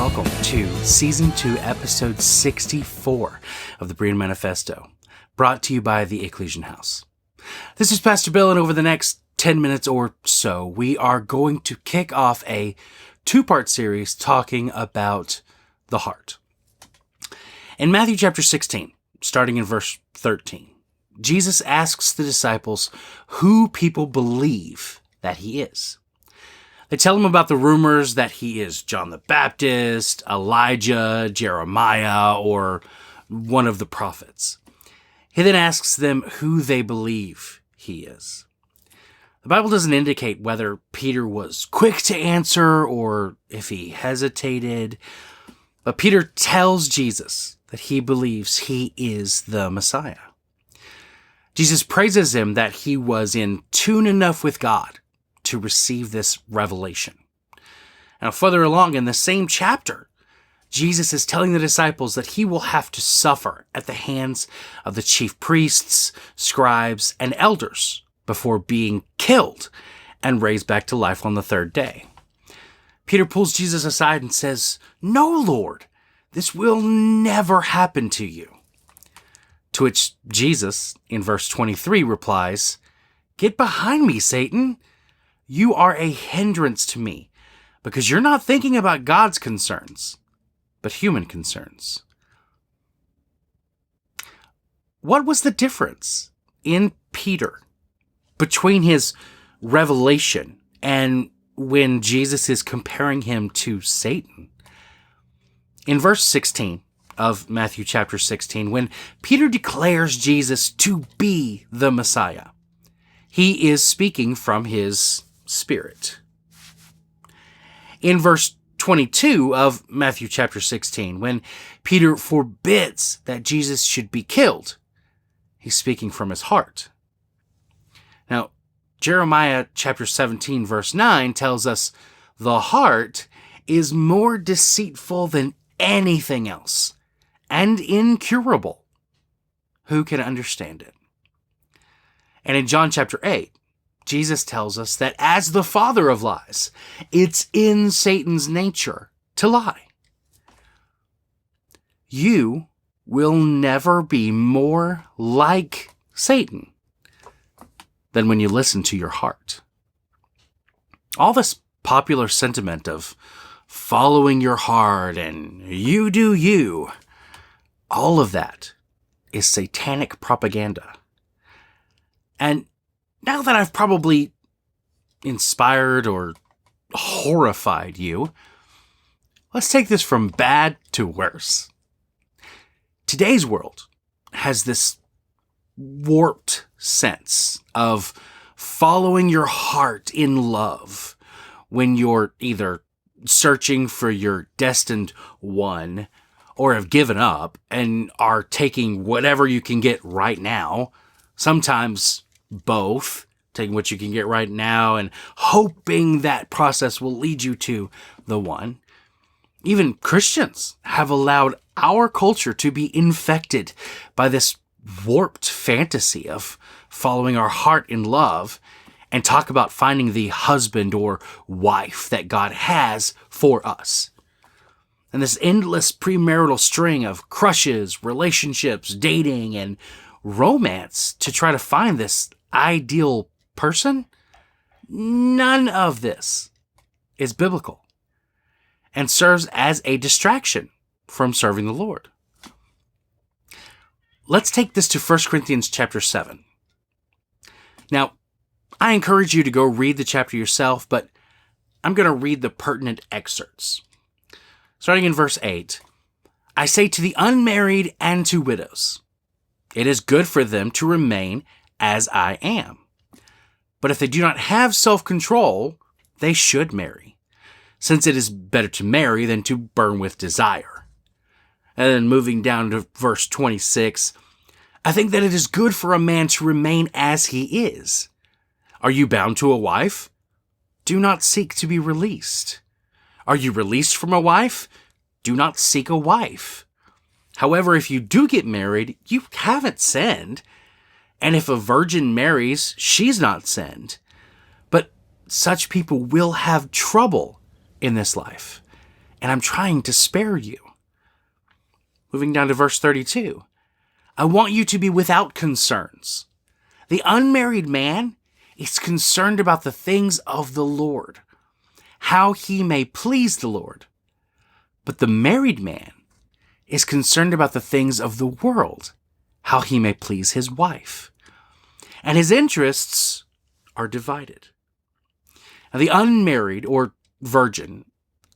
welcome to Season 2, Episode 64 of the Berean Manifesto, brought to you by the Ecclesian House. This is Pastor Bill, and over the next 10 minutes or so, we are going to kick off a two-part series talking about the heart. In Matthew chapter 16, starting in verse 13, Jesus asks the disciples who people believe that he is. They tell him about the rumors that he is John the Baptist, Elijah, Jeremiah, or one of the prophets. He then asks them who they believe he is. The Bible doesn't indicate whether Peter was quick to answer or if he hesitated, but Peter tells Jesus that he believes he is the Messiah. Jesus praises him that he was in tune enough with God to receive this revelation. Now, further along in the same chapter, Jesus is telling the disciples that he will have to suffer at the hands of the chief priests, scribes, and elders before being killed and raised back to life on the third day. Peter pulls Jesus aside and says, "No, Lord, this will never happen to you." To which Jesus, in verse 23, replies, "Get behind me, Satan. You are a hindrance to me because you're not thinking about God's concerns, but human concerns." What was the difference in Peter between his revelation and when Jesus is comparing him to Satan? In verse 16 of Matthew chapter 16, when Peter declares Jesus to be the Messiah, he is speaking from his Spirit. In verse 22 of Matthew chapter 16, when Peter forbids that Jesus should be killed, he's speaking from his heart. Now, Jeremiah chapter 17 verse 9 tells us the heart is more deceitful than anything else and incurable. Who can understand it? And in John chapter 8, Jesus tells us that as the father of lies, it's in Satan's nature to lie. You will never be more like Satan than when you listen to your heart. All this popular sentiment of following your heart and you do you, all of that is satanic propaganda. And now that I've probably inspired or horrified you, let's take this from bad to worse. Today's world has this warped sense of following your heart in love when you're either searching for your destined one or have given up and are taking whatever you can get right now, sometimes both, taking what you can get right now and hoping that process will lead you to the one. Even Christians have allowed our culture to be infected by this warped fantasy of following our heart in love and talk about finding the husband or wife that God has for us. And this endless premarital string of crushes, relationships, dating, and romance to try to find this ideal person, none of this is biblical and serves as a distraction from serving the Lord. Let's take this to 1 Corinthians chapter 7. Now, I encourage you to go read the chapter yourself, but I'm going to read the pertinent excerpts. Starting in verse 8, "I say to the unmarried and to widows, it is good for them to remain as I am. But if they do not have self-control, they should marry, since it is better to marry than to burn with desire." And then moving down to verse 26, "I think that it is good for a man to remain as he is. Are you bound to a wife? Do not seek to be released. Are you released from a wife? Do not seek a wife. However, if you do get married, you haven't sinned. And if a virgin marries, she's not sinned. But such people will have trouble in this life, and I'm trying to spare you. Moving down to verse 32. I want you to be without concerns. The unmarried man is concerned about the things of the Lord, how he may please the Lord. But the married man is concerned about the things of the world, how he may please his wife. And his interests are divided. Now, the unmarried or virgin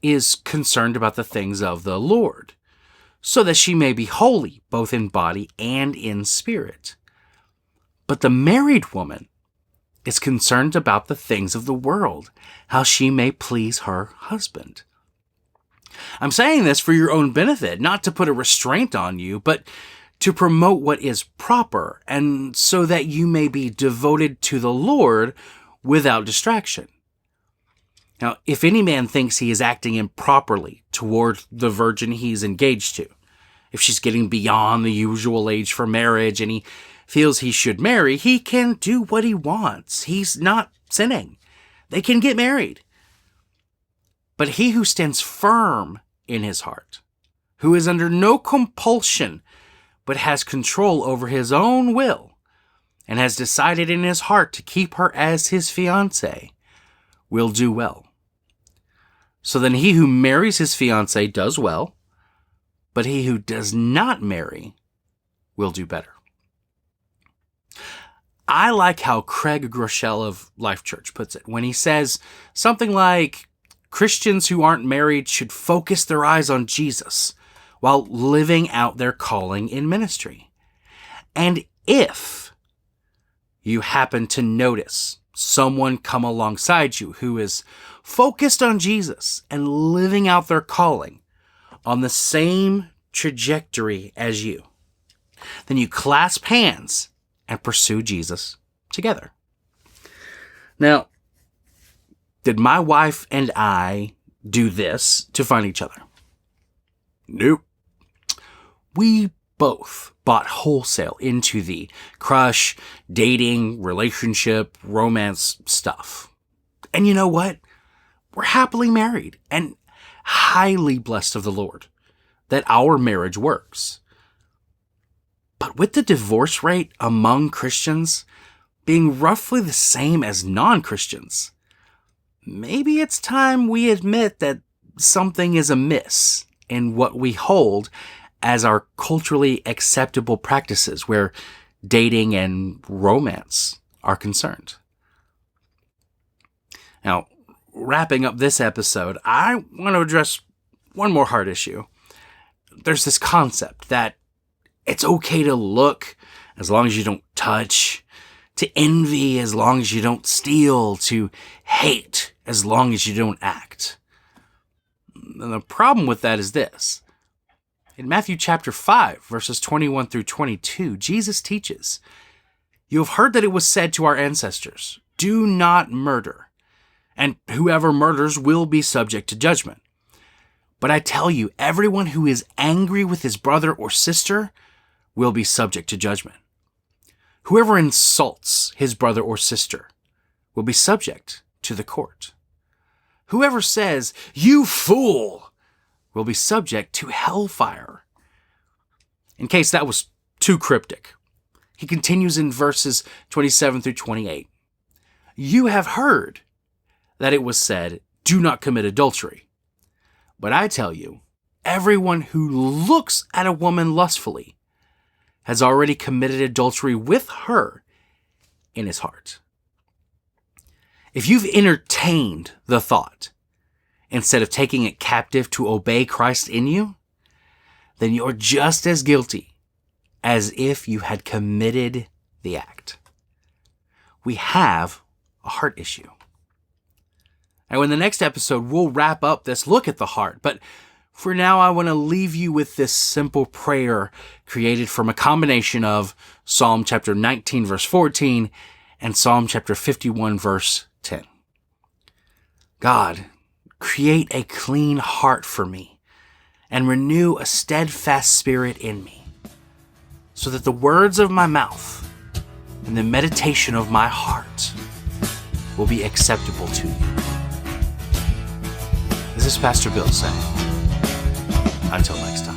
is concerned about the things of the Lord, so that she may be holy, both in body and in spirit. But the married woman is concerned about the things of the world, how she may please her husband. I'm saying this for your own benefit, not to put a restraint on you, but to promote what is proper, and so that you may be devoted to the Lord without distraction. Now, if any man thinks he is acting improperly toward the virgin he's engaged to, if she's getting beyond the usual age for marriage and he feels he should marry, he can do what he wants. He's not sinning. They can get married. But he who stands firm in his heart, who is under no compulsion, but has control over his own will, and has decided in his heart to keep her as his fiancée, will do well. So then he who marries his fiancée does well, but he who does not marry will do better. I like how Craig Groeschel of Life Church puts it when he says something like, Christians who aren't married should focus their eyes on Jesus while living out their calling in ministry. And if you happen to notice someone come alongside you who is focused on Jesus and living out their calling on the same trajectory as you, then you clasp hands and pursue Jesus together. Now, did my wife and I do this to find each other? Nope. We both bought wholesale into the crush, dating, relationship, romance stuff. And you know what? We're happily married and highly blessed of the Lord that our marriage works. But with the divorce rate among Christians being roughly the same as non-Christians, maybe it's time we admit that something is amiss in what we hold as our culturally acceptable practices where dating and romance are concerned. Now, wrapping up this episode, I want to address one more hard issue. There's this concept that it's okay to look as long as you don't touch, to envy as long as you don't steal, to hate as long as you don't act. And the problem with that is this. In Matthew chapter 5, verses 21 through 22, Jesus teaches, "You have heard that it was said to our ancestors, 'Do not murder, and whoever murders will be subject to judgment.' But I tell you, everyone who is angry with his brother or sister will be subject to judgment. Whoever insults his brother or sister will be subject to the court. Whoever says, 'You fool,' will be subject to hellfire." In case that was too cryptic, he continues in verses 27 through 28. "You have heard that it was said, 'Do not commit adultery.' But I tell you, everyone who looks at a woman lustfully has already committed adultery with her in his heart. If you've entertained the thought instead of taking it captive to obey Christ in you, then you're just as guilty as if you had committed the act." We have a heart issue. Now, in the next episode, we'll wrap up this look at the heart. But for now, I want to leave you with this simple prayer created from a combination of Psalm chapter 19, verse 14, and Psalm chapter 51, verse 10. "God, create a clean heart for me and renew a steadfast spirit in me, so that the words of my mouth and the meditation of my heart will be acceptable to you." This is Pastor Bill saying, Until next time.